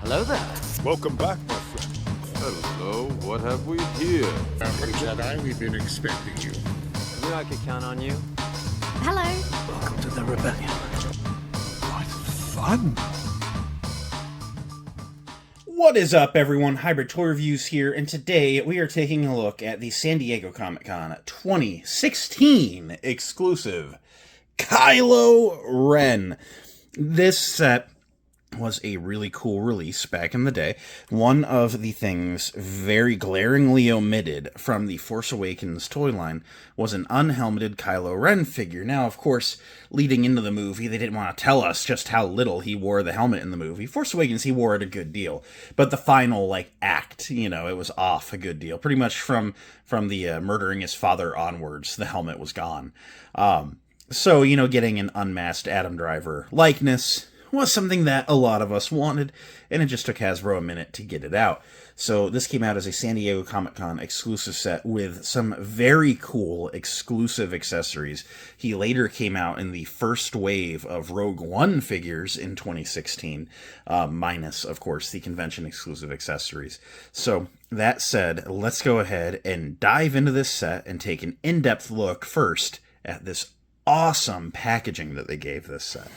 Hello there. Welcome back, my friend. Hello, what have we here? Jedi, we've been expecting you. Knew I could count on you. Hello. Welcome to the rebellion. What fun! What is up, everyone? Hybrid Toy Reviews here, and today we are taking a look at the San Diego Comic-Con 2016 exclusive Kylo Ren. This set was a really cool release back in the day. One of the things very glaringly omitted from the Force Awakens toy line was an unhelmeted Kylo Ren figure. Now, of course, leading into the movie, they didn't want to tell us just how little he wore the helmet in the movie. Force Awakens, he wore it a good deal. But the final, act, it was off a good deal. Pretty much from the murdering his father onwards, the helmet was gone. So, getting an unmasked Adam Driver likeness was something that a lot of us wanted, and it just took Hasbro a minute to get it out. So this came out as a San Diego Comic-Con exclusive set with some very cool exclusive accessories. He later came out in the first wave of Rogue One figures in 2016, minus, of course, the convention exclusive accessories. So that said, let's go ahead and dive into this set and take an in-depth look first at this awesome packaging that they gave this set.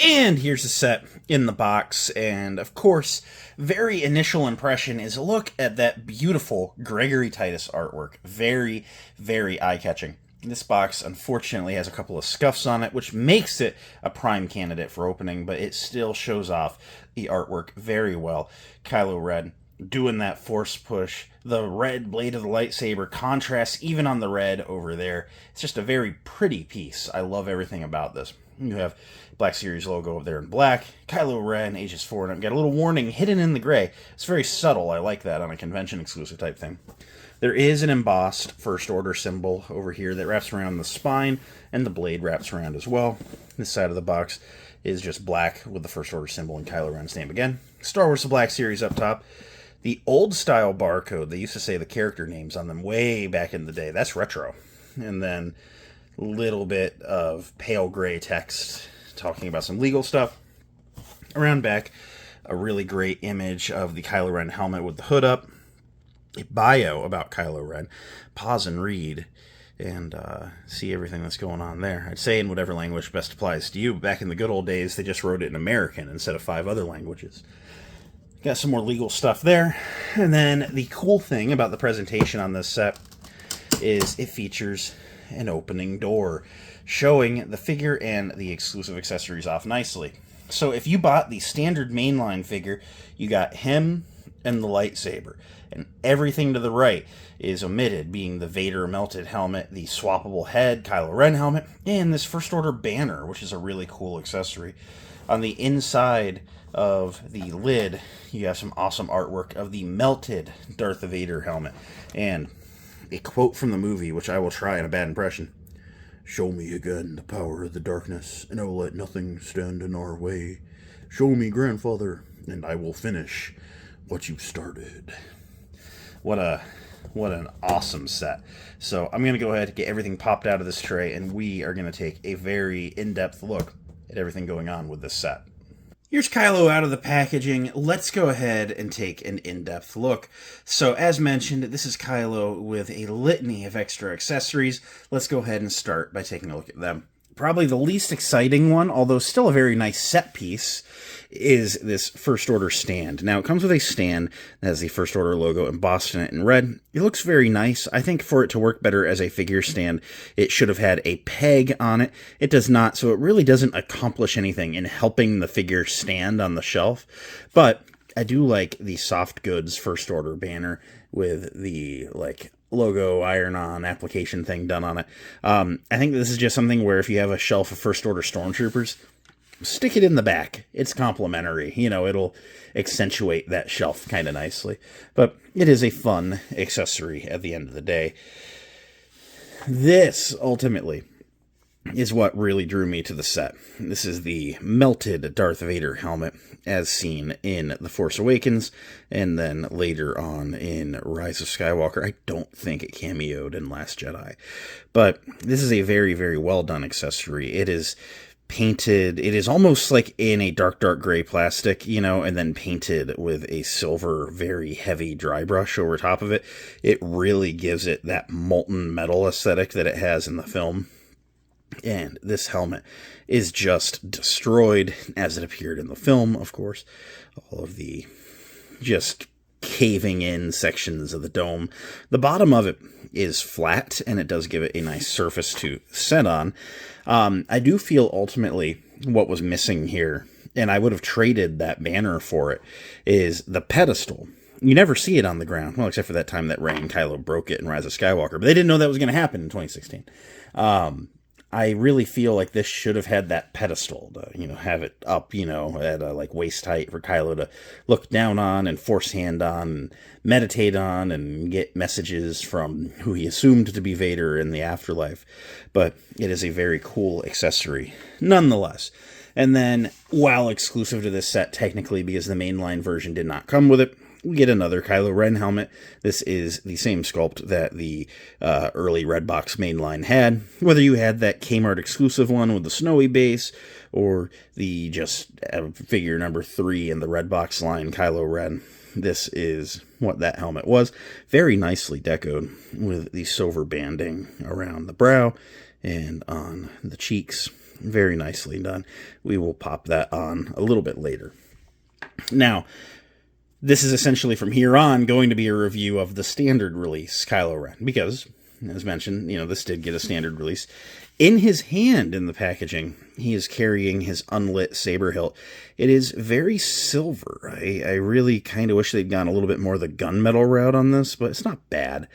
And here's the set in the box, and of course, very initial impression is a look at that beautiful Gregory Titus artwork. Very, very eye-catching. This box, unfortunately, has a couple of scuffs on it, which makes it a prime candidate for opening, but it still shows off the artwork very well. Kylo Ren doing that force push, the red blade of the lightsaber contrasts even on the red over there. It's just a very pretty piece. I love everything about this. You have Black Series logo up there in black, Kylo Ren, ages 4 and up. Got a little warning hidden in the gray. It's very subtle. I like that on a convention exclusive type thing. There is an embossed First Order symbol over here that wraps around the spine, and the blade wraps around as well. This side of the box is just black with the First Order symbol and Kylo Ren's name again. Star Wars The Black Series up top. The old-style barcode, they used to say the character names on them way back in the day. That's retro. And then a little bit of pale gray text talking about some legal stuff. Around back, a really great image of the Kylo Ren helmet with the hood up. A bio about Kylo Ren. Pause and read and see everything that's going on there. I'd say in whatever language best applies to you. Back in the good old days, they just wrote it in American instead of 5 other languages. Got some more legal stuff there. And then the cool thing about the presentation on this set is it features an opening door showing the figure and the exclusive accessories off nicely. So if you bought the standard mainline figure, you got him and the lightsaber. And everything to the right is omitted, being the Vader melted helmet, the swappable head Kylo Ren helmet, and this First Order banner, which is a really cool accessory. On the inside of the lid, you have some awesome artwork of the melted Darth Vader helmet. And a quote from the movie, which I will try in a bad impression. "Show me again the power of the darkness, and I will let nothing stand in our way. Show me, grandfather, and I will finish what you started." What an awesome set. So I'm going to go ahead and get everything popped out of this tray, and we are going to take a very in-depth look at everything going on with this set. Here's Kylo out of the packaging. Let's go ahead and take an in-depth look. So, as mentioned, this is Kylo with a litany of extra accessories. Let's go ahead and start by taking a look at them. Probably the least exciting one, although still a very nice set piece, is this First Order stand. Now, it comes with a stand that has the First Order logo embossed in it in red. It looks very nice. I think for it to work better as a figure stand, it should have had a peg on it. It does not, so it really doesn't accomplish anything in helping the figure stand on the shelf. But I do like the Soft Goods First Order banner with the, logo iron-on application thing done on it. I think this is just something where if you have a shelf of First Order Stormtroopers, stick it in the back. It's complimentary. It'll accentuate that shelf kind of nicely. But it is a fun accessory at the end of the day. This, ultimately, is what really drew me to the set. This is the melted Darth Vader helmet, as seen in The Force Awakens, and then later on in Rise of Skywalker. I don't think it cameoed in Last Jedi. But this is a very, very well done accessory. It is painted. It is almost like in a dark gray plastic, and then painted with a silver, very heavy dry brush over top of it. It really gives it that molten metal aesthetic that it has in the film. And this helmet is just destroyed as it appeared in the film, of course. All of the just caving in sections of the dome. The bottom of it is flat, and it does give it a nice surface to set on. I do feel ultimately what was missing here, and I would have traded that banner for it, is the pedestal. You never see it on the ground, well, except for that time that Rey and Kylo broke it in Rise of Skywalker, but they didn't know that was going to happen in 2016. I really feel like this should have had that pedestal to, have it up, at like waist height for Kylo to look down on and force hand on and meditate on and get messages from who he assumed to be Vader in the afterlife. But it is a very cool accessory nonetheless. And then, while exclusive to this set technically because the mainline version did not come with it, we get another Kylo Ren helmet. This is the same sculpt that the early Redbox mainline had. Whether you had that Kmart exclusive one with the snowy base, or the just figure number 3 in the Redbox line Kylo Ren, this is what that helmet was. Very nicely decoed with the silver banding around the brow and on the cheeks. Very nicely done. We will pop that on a little bit later. Now, this is essentially from here on going to be a review of the standard release Kylo Ren, because, as mentioned, this did get a standard release. In his hand in the packaging, he is carrying his unlit saber hilt. It is very silver. I really kind of wish they'd gone a little bit more the gunmetal route on this, but it's not bad.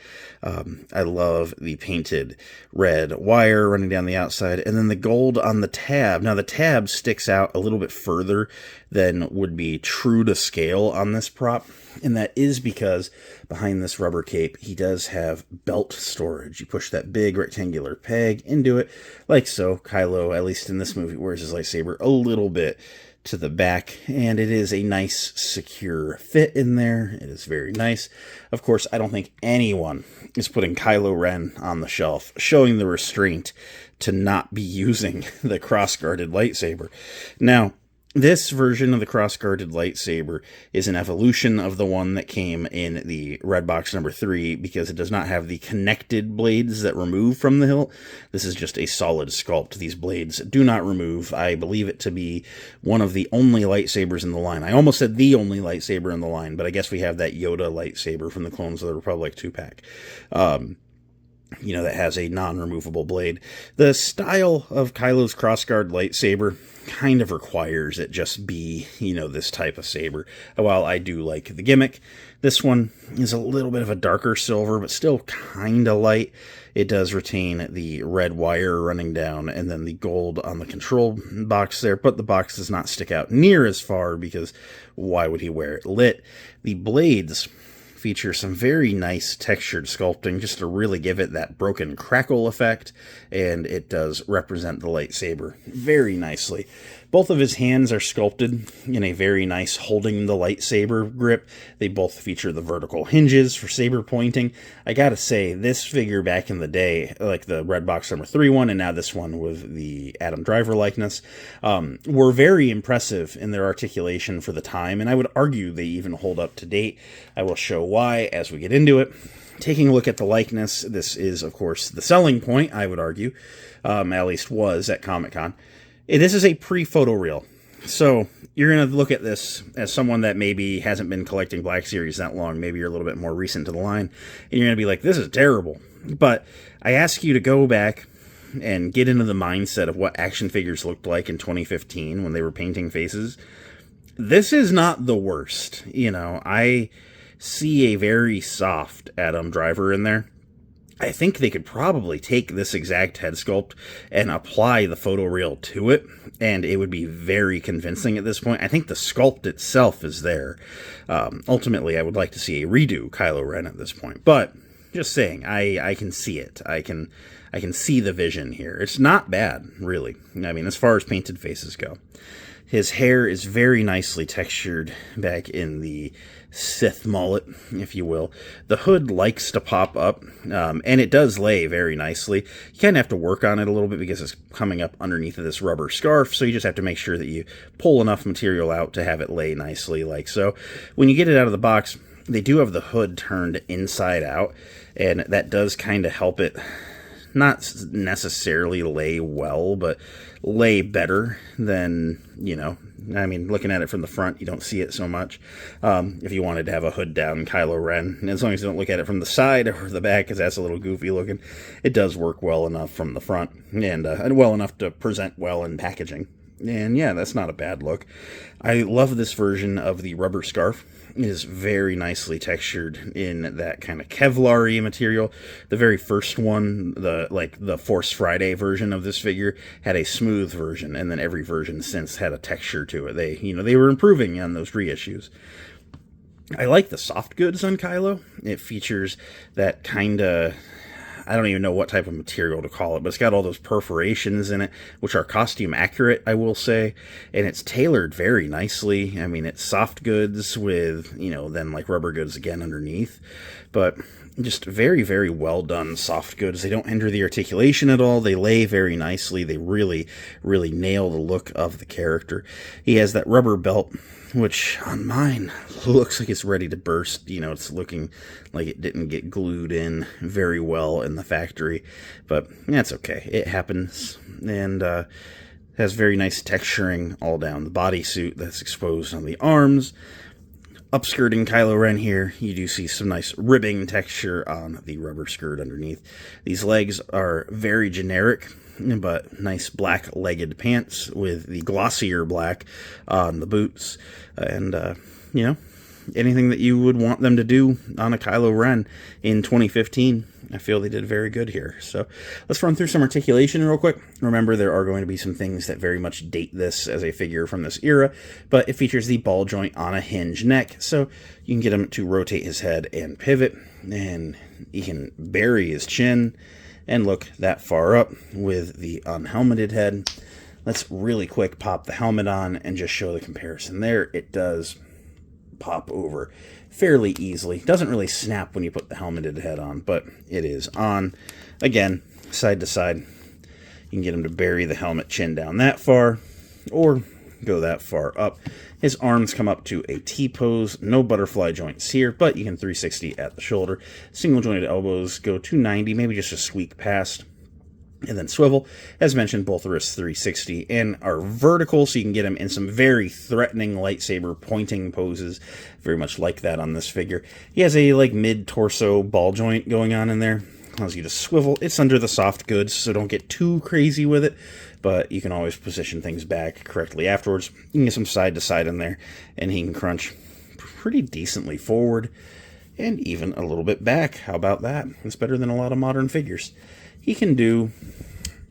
I love the painted red wire running down the outside, and then the gold on the tab. Now, the tab sticks out a little bit further than would be true to scale on this prop, and that is because behind this rubber cape, he does have belt storage. You push that big rectangular peg into it, like so. Kylo, at least in this movie, wears his lightsaber a little bit to the back, and it is a nice, secure fit in there. It is very nice. Of course, I don't think anyone is putting Kylo Ren on the shelf, showing the restraint to not be using the cross-guarded lightsaber. Now, this version of the cross-guarded lightsaber is an evolution of the one that came in the Redbox number 3 because it does not have the connected blades that remove from the hilt. This is just a solid sculpt. These blades do not remove. I believe it to be one of the only lightsabers in the line. I almost said the only lightsaber in the line, but I guess we have that Yoda lightsaber from the Clones of the Republic 2-pack. That has a non-removable blade. The style of Kylo's crossguard lightsaber kind of requires it just be, this type of saber. While I do like the gimmick, this one is a little bit of a darker silver, but still kind of light. It does retain the red wire running down and then the gold on the control box there, but the box does not stick out near as far because why would he wear it lit? The blades feature some very nice textured sculpting just to really give it that broken crackle effect, and it does represent the lightsaber very nicely. Both of his hands are sculpted in a very nice holding the lightsaber grip. They both feature the vertical hinges for saber pointing. I gotta say, this figure back in the day, like the Redbox number 3 one, and now this one with the Adam Driver likeness, were very impressive in their articulation for the time, and I would argue they even hold up to date. I will show why as we get into it. Taking a look at the likeness, this is, of course, the selling point, I would argue, at least was at Comic-Con. This is a pre-photoreal, so you're going to look at this as someone that maybe hasn't been collecting Black Series that long, maybe you're a little bit more recent to the line, and you're going to be like, this is terrible. But I ask you to go back and get into the mindset of what action figures looked like in 2015 when they were painting faces. This is not the worst. I see a very soft Adam Driver in there. I think they could probably take this exact head sculpt and apply the photoreal to it, and it would be very convincing at this point. I think the sculpt itself is there. Ultimately, I would like to see a redo Kylo Ren at this point, but just saying, I can see it. I can see the vision here. It's not bad, really. I mean, as far as painted faces go. His hair is very nicely textured back in the Sith mullet, if you will. The hood likes to pop up, and it does lay very nicely. You kind of have to work on it a little bit because it's coming up underneath of this rubber scarf, so you just have to make sure that you pull enough material out to have it lay nicely like so. When you get it out of the box, they do have the hood turned inside out, and that does kind of help it not necessarily lay well, but lay better than, I mean, looking at it from the front, you don't see it so much. If you wanted to have a hood down Kylo Ren, and as long as you don't look at it from the side or the back, because that's a little goofy looking, it does work well enough from the front, and well enough to present well in packaging. And yeah, that's not a bad look. I love this version of the rubber scarf. It is very nicely textured in that kind of Kevlar-y material. The very first one, the Force Friday version of this figure, had a smooth version, and then every version since had a texture to it. They were improving on those reissues. I like the soft goods on Kylo. It features that kind of, I don't even know what type of material to call it, but it's got all those perforations in it, which are costume accurate, I will say, and it's tailored very nicely. I mean, it's soft goods with, then like rubber goods again underneath, but just very, very well done soft goods. They don't hinder the articulation at all. They lay very nicely. They really, really nail the look of the character. He has that rubber belt, which on mine looks like it's ready to burst. It's looking like it didn't get glued in very well in the factory, but that's okay. It happens, and has very nice texturing all down the bodysuit that's exposed on the arms. Upskirting Kylo Ren here, you do see some nice ribbing texture on the rubber skirt underneath. These legs are very generic, but nice black-legged pants with the glossier black on the boots. And, anything that you would want them to do on a Kylo Ren in 2015, I feel they did very good here. So let's run through some articulation real quick. Remember, there are going to be some things that very much date this as a figure from this era, but it features the ball joint on a hinge neck, so you can get him to rotate his head and pivot, and he can bury his chin and look that far up with the unhelmeted head. Let's really quick pop the helmet on and just show the comparison there. It does pop over fairly easily. Doesn't really snap when you put the helmeted head on, but it is on. Again, side to side. You can get him to bury the helmet chin down that far, or go that far up. His arms come up to a T-pose. No butterfly joints here, but you can 360 at the shoulder. Single jointed elbows go 290, maybe just a squeak past. And then swivel. As mentioned, both wrists 360 and are vertical, so you can get him in some very threatening lightsaber pointing poses. Very much like that on this figure. He has a mid-torso ball joint going on in there. Allows you to swivel. It's under the soft goods, so don't get too crazy with it, but you can always position things back correctly afterwards. You can get some side to side in there, and he can crunch pretty decently forward and even a little bit back. How about that? It's better than a lot of modern figures. He can do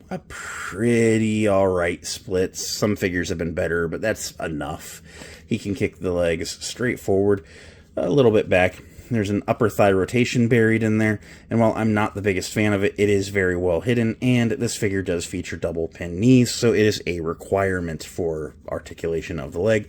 a pretty alright splits. Some figures have been better, but that's enough. He can kick the legs straight forward, a little bit back. There's an upper thigh rotation buried in there, and while I'm not the biggest fan of it, it is very well hidden, and this figure does feature double pin knees, so it is a requirement for articulation of the leg.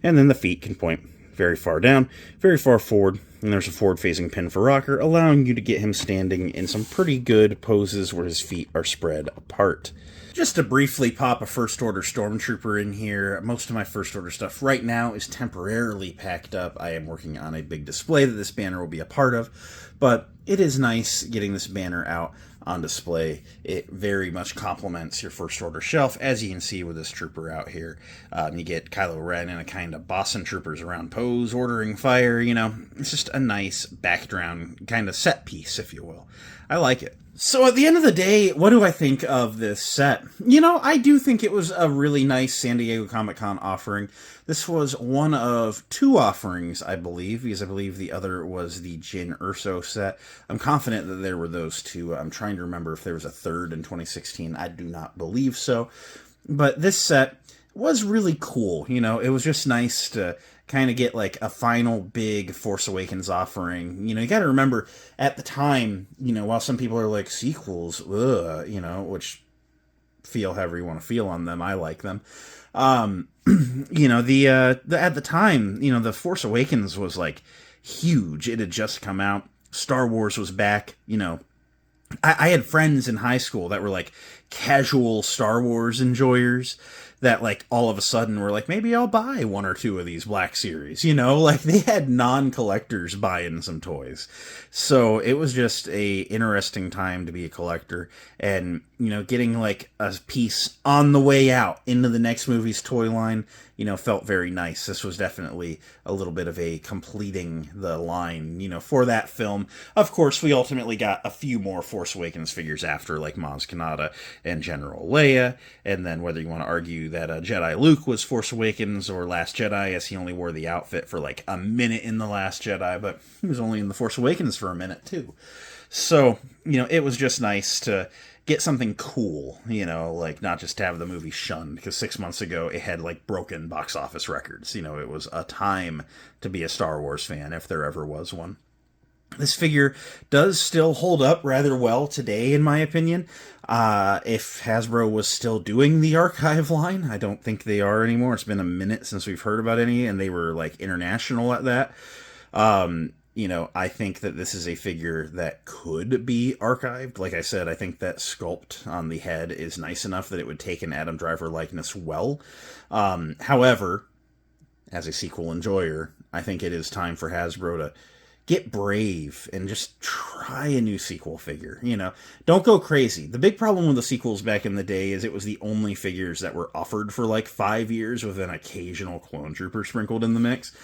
And then the feet can point very far down, very far forward, and there's a forward-facing pin for rocker, allowing you to get him standing in some pretty good poses where his feet are spread apart. Just to briefly pop a First Order Stormtrooper in here, most of my First Order stuff right now is temporarily packed up. I am working on a big display that this banner will be a part of, but it is nice getting this banner out on display. It very much complements your First Order shelf, as you can see with this trooper out here. You get Kylo Ren in a kind of bossing troopers around pose, ordering fire, It's just a nice background kind of set piece, if you will. I like it. So at the end of the day, what do I think of this set? I do think it was a really nice San Diego Comic-Con offering. This was one of two offerings, I believe, because I believe the other was the Jyn Erso set. I'm confident that there were those two. I'm trying to remember if there was a third in 2016. I do not believe so. But this set was really cool. It was just nice to kind of get a final big Force Awakens offering. You got to remember, at the time, while some people are like, sequels, ugh, which feel however you want to feel on them, I like them. you know, the at the time, you know, The Force Awakens was like huge. It had just come out. Star Wars was back. You know, I had friends in high school that were like casual Star Wars enjoyers that like all of a sudden were like, maybe I'll buy one or two of these Black Series, you know, like they had non-collectors buying some toys. So it was just a interesting time to be a collector, and, you know, getting like a piece on the way out into the next movie's toy line, you know, felt very nice. This was definitely a little bit of a completing the line, you know, for that film. Of course, we ultimately got a few more Force Awakens figures after, like Maz Kanata and General Leia, and then whether you want to argue that Jedi Luke was Force Awakens or Last Jedi, as he only wore the outfit for like a minute in The Last Jedi, but he was only in The Force Awakens for a minute too. So, you know, it was just nice to get something cool, you know, like not just to have the movie shunned, because 6 months ago it had like broken box office records. You know, it was a time to be a Star Wars fan, if there ever was one. This figure does still hold up rather well today, in my opinion. If Hasbro was still doing the archive line, I don't think they are anymore. It's been a minute since we've heard about any, and they were like international at that. You know, I think that this is a figure that could be archived. Like I said, I think that sculpt on the head is nice enough that it would take an Adam Driver likeness well. However, as a sequel enjoyer, I think it is time for Hasbro to get brave and just try a new sequel figure. You know, don't go crazy. The big problem with the sequels back in the day is it was the only figures that were offered for like 5 years with an occasional clone trooper sprinkled in the mix.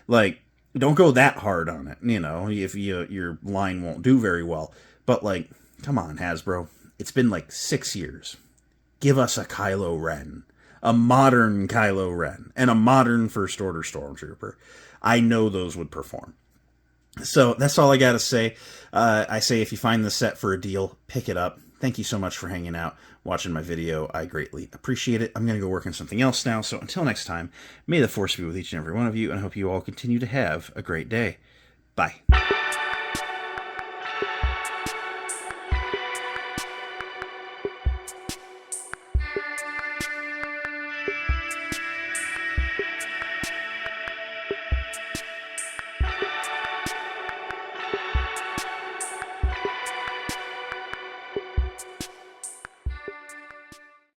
Like, don't go that hard on it, you know, if your line won't do very well. But, like, come on, Hasbro. It's been like 6 years. Give us a Kylo Ren. A modern Kylo Ren. And a modern First Order Stormtrooper. I know those would perform. So, that's all I gotta say. I say if you find this set for a deal, pick it up. Thank you so much for hanging out, watching my video. I greatly appreciate it. I'm going to go work on something else now, so until next time, may the Force be with each and every one of you, and I hope you all continue to have a great day. Bye.